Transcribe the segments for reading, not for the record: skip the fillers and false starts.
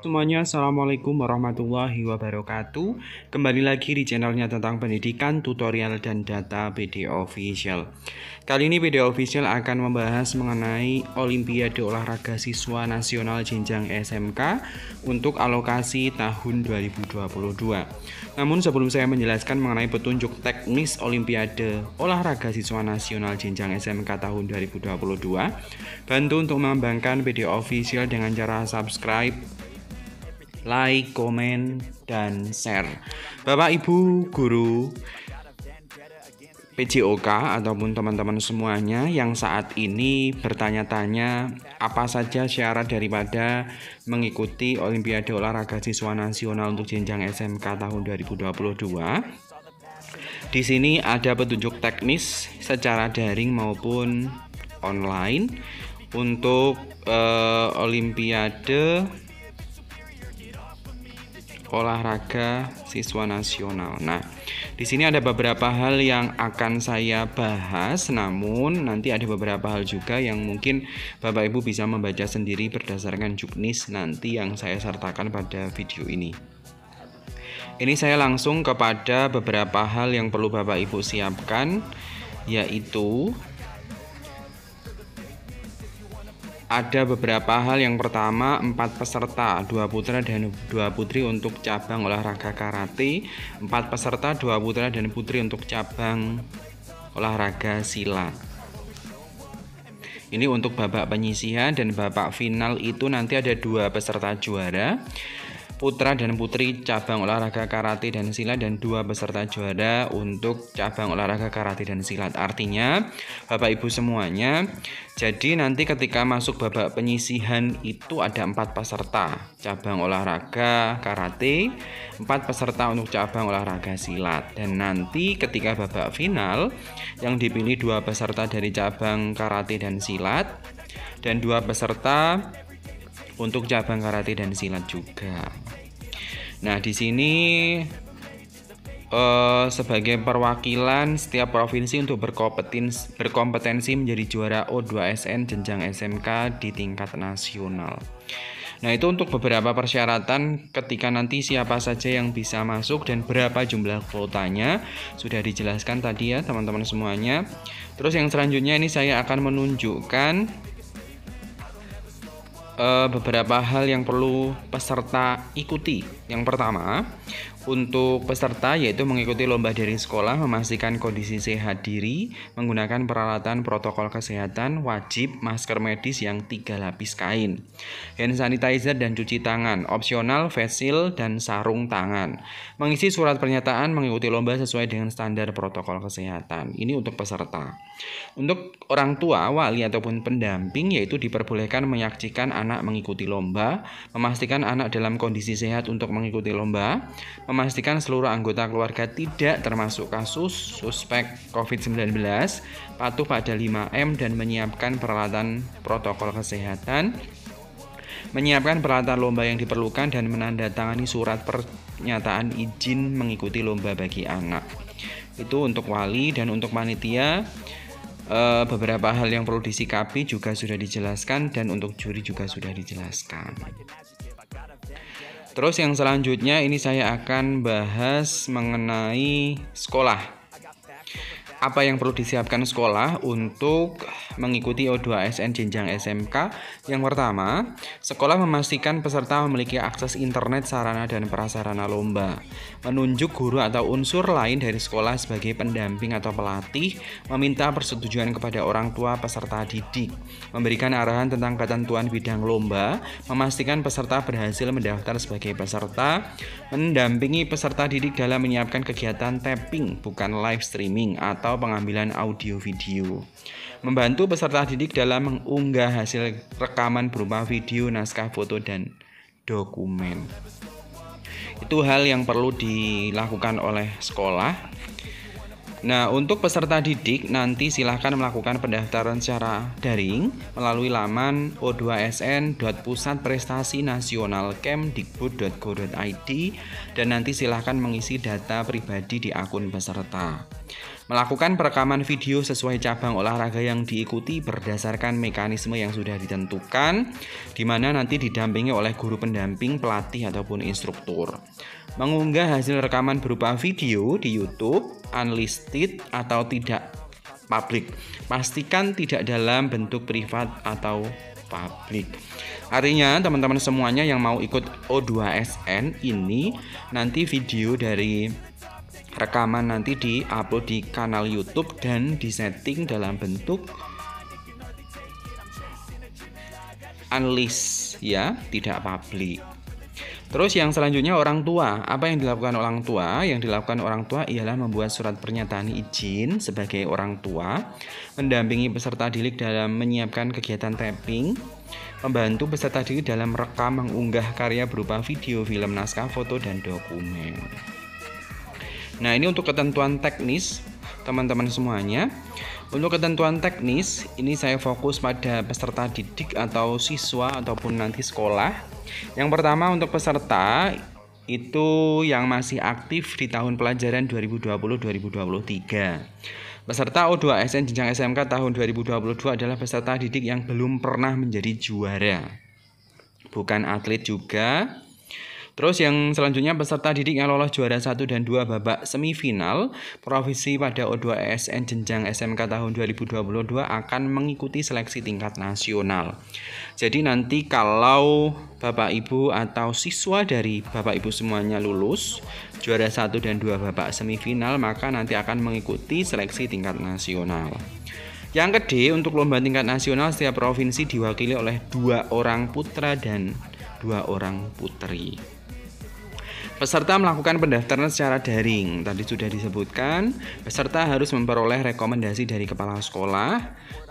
Semuanya, Assalamualaikum warahmatullahi wabarakatuh. Kembali lagi di channelnya tentang pendidikan, tutorial, dan data PD Official. Kali ini PD Official akan membahas mengenai Olimpiade Olahraga Siswa Nasional Jenjang SMK untuk alokasi tahun 2022. Namun sebelum saya menjelaskan mengenai petunjuk teknis Olimpiade Olahraga Siswa Nasional Jenjang SMK tahun 2022, bantu untuk mengembangkan PD Official dengan cara subscribe, like, komen, dan share. Bapak, Ibu, guru PJOK ataupun teman-teman semuanya yang saat ini bertanya-tanya apa saja syarat daripada mengikuti Olimpiade Olahraga Siswa Nasional untuk jenjang SMK tahun 2022. Di sini ada petunjuk teknis secara daring maupun online untuk Olimpiade Olahraga Siswa Nasional. Nah, di sini ada beberapa hal yang akan saya bahas, namun nanti ada beberapa hal juga yang mungkin Bapak Ibu bisa membaca sendiri berdasarkan juknis nanti yang saya sertakan pada video ini. Ini saya langsung kepada beberapa hal yang perlu Bapak Ibu siapkan, yaitu ada beberapa hal. Yang pertama, 4 peserta, 2 putra dan 2 putri untuk cabang olahraga karate, 4 peserta, 2 putra dan putri untuk cabang olahraga silat. Ini untuk babak penyisihan, dan babak final itu nanti ada 2 peserta juara, putra dan putri cabang olahraga karate dan silat, dan 2 peserta juara untuk cabang olahraga karate dan silat. Artinya Bapak Ibu semuanya, jadi nanti ketika masuk babak penyisihan itu ada 4 peserta cabang olahraga karate, 4 peserta untuk cabang olahraga silat, dan nanti ketika babak final yang dipilih 2 peserta dari cabang karate dan silat, dan 2 peserta untuk cabang karate dan silat juga. Nah, di sini sebagai perwakilan setiap provinsi untuk berkompetensi menjadi juara O2SN jenjang SMK di tingkat nasional. Nah, itu untuk beberapa persyaratan ketika nanti siapa saja yang bisa masuk dan berapa jumlah kuotanya sudah dijelaskan tadi ya teman-teman semuanya. Terus yang selanjutnya ini saya akan menunjukkan beberapa hal yang perlu peserta ikuti. Yang pertama, untuk peserta yaitu mengikuti lomba dari sekolah, memastikan kondisi sehat diri, menggunakan peralatan protokol kesehatan, wajib masker medis yang 3 lapis kain, hand sanitizer dan cuci tangan, opsional face shield dan sarung tangan, mengisi surat pernyataan mengikuti lomba sesuai dengan standar protokol kesehatan. Ini untuk peserta. Untuk orang tua, wali ataupun pendamping yaitu diperbolehkan menyaksikan anak mengikuti lomba, memastikan anak dalam kondisi sehat untuk mengikuti lomba, memastikan seluruh anggota keluarga tidak termasuk kasus suspek COVID-19, patuh pada 5M dan menyiapkan peralatan protokol kesehatan, menyiapkan peralatan lomba yang diperlukan dan menandatangani surat pernyataan izin mengikuti lomba bagi anak. Itu untuk wali. Dan untuk panitia, beberapa hal yang perlu disikapi juga sudah dijelaskan, dan untuk juri juga sudah dijelaskan. Terus yang selanjutnya ini saya akan bahas mengenai sekolah. Apa yang perlu disiapkan sekolah untuk mengikuti O2SN jenjang SMK? Yang pertama, sekolah memastikan peserta memiliki akses internet, sarana dan prasarana lomba, menunjuk guru atau unsur lain dari sekolah sebagai pendamping atau pelatih, meminta persetujuan kepada orang tua peserta didik, memberikan arahan tentang ketentuan bidang lomba, memastikan peserta berhasil mendaftar sebagai peserta, mendampingi peserta didik dalam menyiapkan kegiatan tapping bukan live streaming atau pengambilan audio video, membantu peserta didik dalam mengunggah hasil rekaman berupa video, naskah, foto, dan dokumen. Itu hal yang perlu dilakukan oleh sekolah. Nah, untuk peserta didik nanti silahkan melakukan pendaftaran secara daring melalui laman o2sn.pusatprestasi-nasional-kemdikbud.go.id, dan nanti silahkan mengisi data pribadi di akun peserta. Melakukan perekaman video sesuai cabang olahraga yang diikuti berdasarkan mekanisme yang sudah ditentukan, di mana nanti didampingi oleh guru pendamping, pelatih, ataupun instruktur. Mengunggah hasil rekaman berupa video di YouTube, unlisted atau tidak publik. Pastikan tidak dalam bentuk privat atau publik. Artinya teman-teman semuanya yang mau ikut O2SN ini nanti video dari rekaman nanti di-upload di kanal YouTube dan disetting dalam bentuk unlist ya, tidak publik. Terus yang selanjutnya orang tua. Apa yang dilakukan orang tua? Yang dilakukan orang tua ialah membuat surat pernyataan izin sebagai orang tua, mendampingi peserta didik dalam menyiapkan kegiatan tapping, membantu peserta didik dalam rekam mengunggah karya berupa video, film, naskah, foto, dan dokumen. Nah, ini untuk ketentuan teknis teman-teman semuanya. Untuk ketentuan teknis, ini saya fokus pada peserta didik atau siswa ataupun nanti sekolah. Yang pertama untuk peserta itu yang masih aktif di tahun pelajaran 2020-2023. Peserta O2SN jenjang SMK tahun 2022 adalah peserta didik yang belum pernah menjadi juara. Bukan atlet juga. Terus yang selanjutnya peserta didik yang lolos juara 1 dan 2 babak semifinal provinsi pada O2SN jenjang SMK tahun 2022 akan mengikuti seleksi tingkat nasional. Jadi nanti kalau Bapak Ibu atau siswa dari Bapak Ibu semuanya lulus juara 1 dan 2 babak semifinal, maka nanti akan mengikuti seleksi tingkat nasional. Yang kedua, untuk lomba tingkat nasional setiap provinsi diwakili oleh 2 orang putra dan 2 orang putri. Peserta melakukan pendaftaran secara daring. Tadi sudah disebutkan, peserta harus memperoleh rekomendasi dari kepala sekolah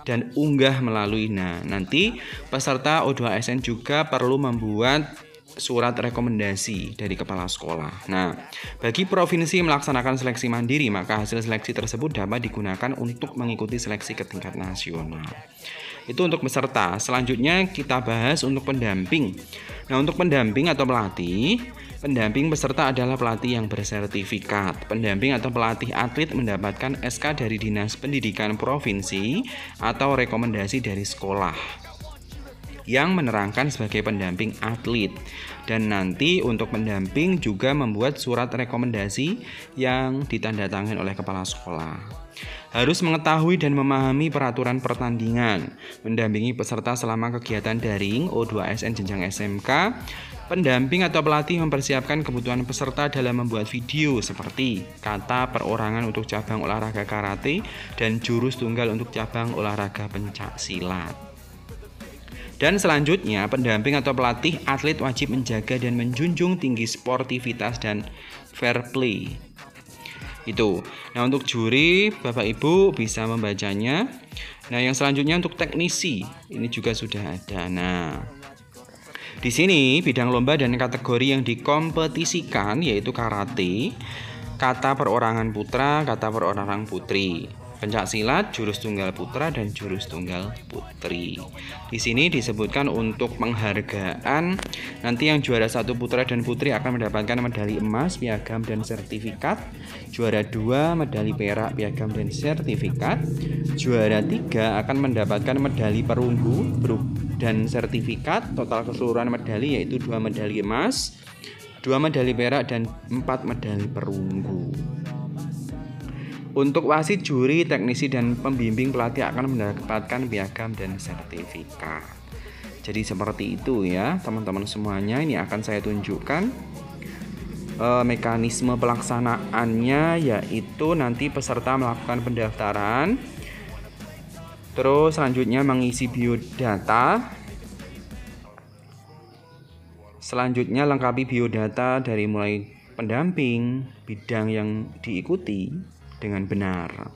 dan unggah melalui. Nanti peserta O2SN juga perlu membuat surat rekomendasi dari kepala sekolah. Bagi provinsi melaksanakan seleksi mandiri, maka hasil seleksi tersebut dapat digunakan untuk mengikuti seleksi ke tingkat nasional. Itu untuk peserta. Selanjutnya kita bahas untuk pendamping. Untuk pendamping atau pelatih, pendamping peserta adalah pelatih yang bersertifikat. Pendamping atau pelatih atlet mendapatkan SK dari Dinas Pendidikan Provinsi atau rekomendasi dari sekolah yang menerangkan sebagai pendamping atlet. Dan nanti untuk pendamping juga membuat surat rekomendasi yang ditandatangani oleh kepala sekolah. Harus mengetahui dan memahami peraturan pertandingan, mendampingi peserta selama kegiatan daring O2SN jenjang SMK. Pendamping atau pelatih mempersiapkan kebutuhan peserta dalam membuat video seperti kata perorangan untuk cabang olahraga karate dan jurus tunggal untuk cabang olahraga pencak silat. Dan selanjutnya, pendamping atau pelatih atlet wajib menjaga dan menjunjung tinggi sportivitas dan fair play. Itu. Untuk juri, Bapak Ibu bisa membacanya. Yang selanjutnya untuk teknisi, ini juga sudah ada. Di sini bidang lomba dan kategori yang dikompetisikan yaitu karate, kata perorangan putra, kata perorangan putri, pencak silat, jurus tunggal putra dan jurus tunggal putri. Di sini disebutkan untuk penghargaan, nanti yang juara 1 putra dan putri akan mendapatkan medali emas, piagam dan sertifikat. Juara 2 medali perak, piagam dan sertifikat. Juara 3 akan mendapatkan medali perunggu dan sertifikat. Total keseluruhan medali yaitu 2 medali emas, 2 medali perak dan 4 medali perunggu. Untuk wasit, juri, teknisi, dan pembimbing pelatih akan mendapatkan piagam dan sertifikat. Jadi seperti itu ya teman-teman semuanya. Ini akan saya tunjukkan mekanisme pelaksanaannya, yaitu nanti peserta melakukan pendaftaran. Terus selanjutnya mengisi biodata. Selanjutnya lengkapi biodata dari mulai pendamping, bidang yang diikuti dengan benar.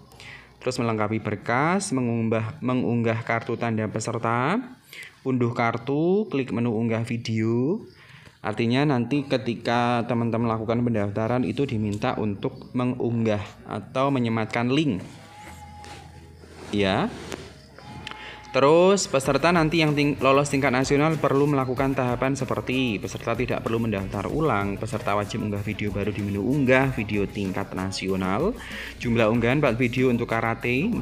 Terus melengkapi berkas, mengunggah kartu tanda peserta, unduh kartu, klik menu unggah video. Artinya nanti ketika teman-teman melakukan pendaftaran itu diminta untuk mengunggah atau menyematkan link. Ya. Terus peserta nanti yang lolos tingkat nasional perlu melakukan tahapan seperti peserta tidak perlu mendaftar ulang, peserta wajib unggah video baru di menu unggah video tingkat nasional, jumlah unggahan 4 video untuk karate, 2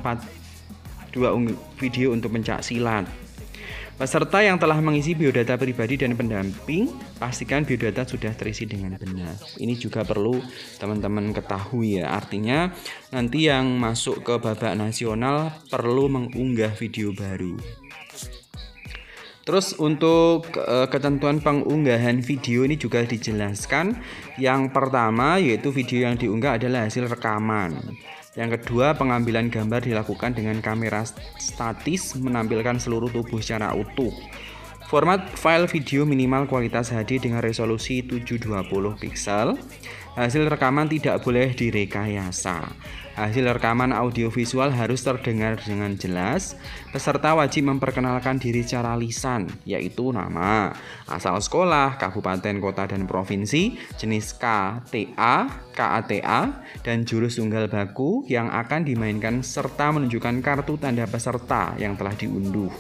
video untuk pencak silat. Peserta yang telah mengisi biodata pribadi dan pendamping, pastikan biodata sudah terisi dengan benar. Ini juga perlu teman-teman ketahui ya. Artinya nanti yang masuk ke babak nasional perlu mengunggah video baru. Terus untuk ketentuan pengunggahan video ini juga dijelaskan. Yang pertama yaitu video yang diunggah adalah hasil rekaman. Yang kedua, pengambilan gambar dilakukan dengan kamera statis menampilkan seluruh tubuh secara utuh. Format file video minimal kualitas HD dengan resolusi 720 pixel. Hasil rekaman tidak boleh direkayasa. Hasil rekaman audiovisual harus terdengar dengan jelas. Peserta wajib memperkenalkan diri secara lisan, yaitu nama, asal sekolah, kabupaten, kota, dan provinsi, jenis KTA, KATA, dan jurus tunggal baku yang akan dimainkan serta menunjukkan kartu tanda peserta yang telah diunduh.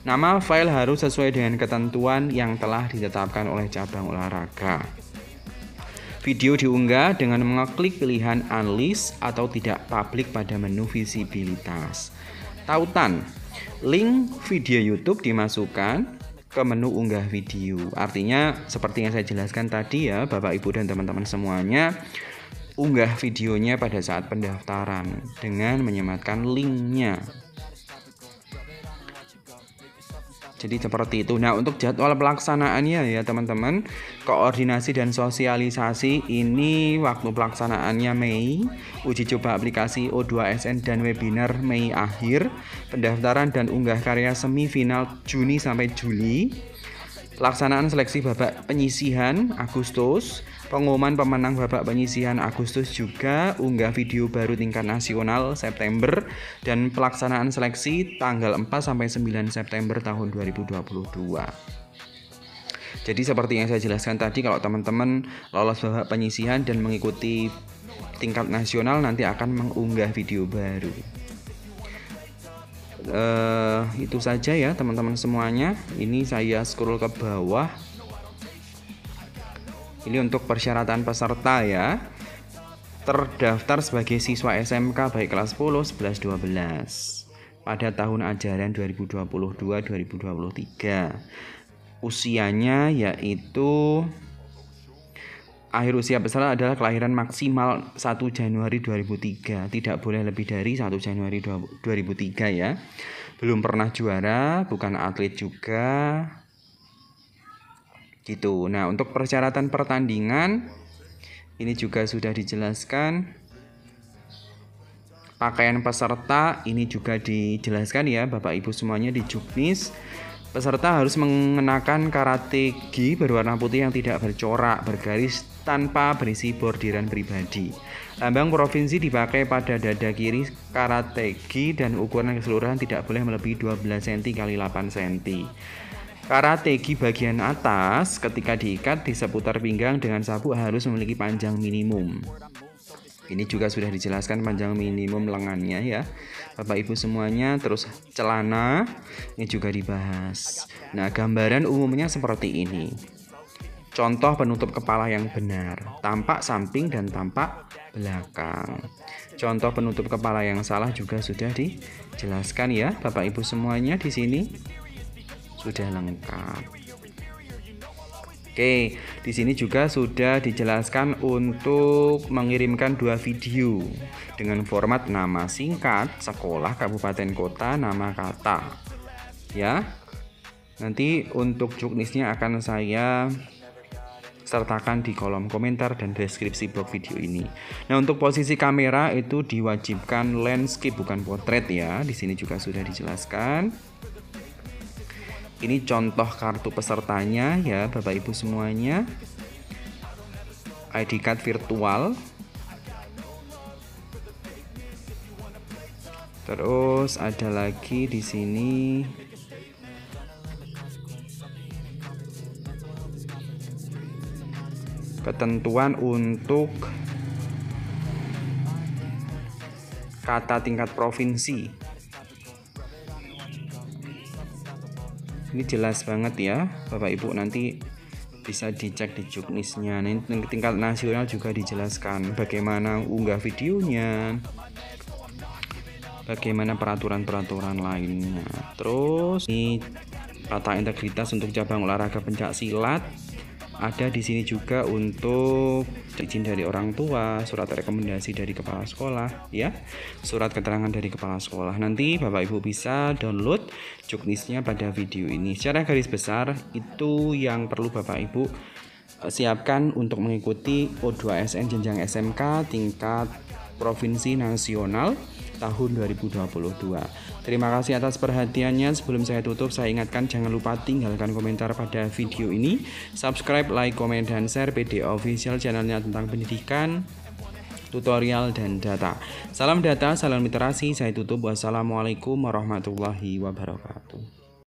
Nama file harus sesuai dengan ketentuan yang telah ditetapkan oleh cabang olahraga. Video diunggah dengan mengeklik pilihan unlist atau tidak publik pada menu visibilitas. Tautan, link video YouTube dimasukkan ke menu unggah video. Artinya seperti yang saya jelaskan tadi ya, Bapak Ibu dan teman-teman semuanya, unggah videonya pada saat pendaftaran dengan menyematkan linknya. Jadi seperti itu. Nah, untuk jadwal pelaksanaannya ya teman-teman, koordinasi dan sosialisasi ini waktu pelaksanaannya Mei, uji coba aplikasi O2SN dan webinar Mei akhir, pendaftaran dan unggah karya semifinal Juni sampai Juli, pelaksanaan seleksi babak penyisihan Agustus, pengumuman pemenang babak penyisihan Agustus juga, unggah video baru tingkat nasional September, dan pelaksanaan seleksi tanggal 4 sampai 9 September tahun 2022. Jadi seperti yang saya jelaskan tadi, kalau teman-teman lolos babak penyisihan dan mengikuti tingkat nasional nanti akan mengunggah video baru. Itu saja ya teman-teman semuanya. Ini saya scroll ke bawah. Ini untuk persyaratan peserta ya. Terdaftar sebagai siswa SMK baik kelas 10, 11, 12 pada tahun ajaran 2022-2023. Usianya yaitu akhir usia peserta adalah kelahiran maksimal 1 Januari 2003. Tidak boleh lebih dari 1 Januari 2003 ya. Belum pernah juara, bukan atlet juga. Gitu. Nah, untuk persyaratan pertandingan ini juga sudah dijelaskan. Pakaian peserta ini juga dijelaskan ya Bapak Ibu semuanya di Juknis. Peserta harus mengenakan karate gi berwarna putih yang tidak bercorak, bergaris, tanpa berisi bordiran pribadi. Lambang provinsi dipakai pada dada kiri karate gi dan ukuran keseluruhan tidak boleh melebihi 12 cm x 8 cm. Karate gi bagian atas ketika diikat di seputar pinggang dengan sabuk harus memiliki panjang minimum. Ini juga sudah dijelaskan panjang minimum lengannya ya Bapak Ibu semuanya. Terus celana ini juga dibahas. Nah, gambaran umumnya seperti ini. Contoh penutup kepala yang benar, tampak samping dan tampak belakang. Contoh penutup kepala yang salah juga sudah dijelaskan ya Bapak Ibu semuanya di sini. Sudah lengkap. Oke, di sini juga sudah dijelaskan untuk mengirimkan 2 video dengan format nama singkat, sekolah, kabupaten, kota, nama kata. Ya. Nanti untuk juknisnya akan saya sertakan di kolom komentar dan deskripsi blog video ini. Nah, untuk posisi kamera itu diwajibkan landscape bukan portrait ya. Di sini juga sudah dijelaskan. Ini contoh kartu pesertanya ya Bapak Ibu semuanya. ID card virtual. Terus ada lagi di sini ketentuan untuk kata tingkat provinsi. Ini jelas banget ya Bapak Ibu, nanti bisa dicek di Juknisnya. Nanti tingkat nasional juga dijelaskan bagaimana unggah videonya, bagaimana peraturan-peraturan lainnya. Terus ini tata integritas untuk cabang olahraga pencak silat. Ada di sini juga untuk izin dari orang tua, surat rekomendasi dari kepala sekolah, ya, surat keterangan dari kepala sekolah. Nanti Bapak Ibu bisa download Juknisnya pada video ini. Secara garis besar itu yang perlu Bapak Ibu siapkan untuk mengikuti O2SN jenjang SMK tingkat provinsi nasional tahun 2022. Terima kasih atas perhatiannya. Sebelum saya tutup, saya ingatkan jangan lupa tinggalkan komentar pada video ini, subscribe, like, komen, dan share PD Official, channelnya tentang pendidikan, tutorial, dan data. Salam data, salam literasi. Saya tutup. Wassalamualaikum warahmatullahi wabarakatuh.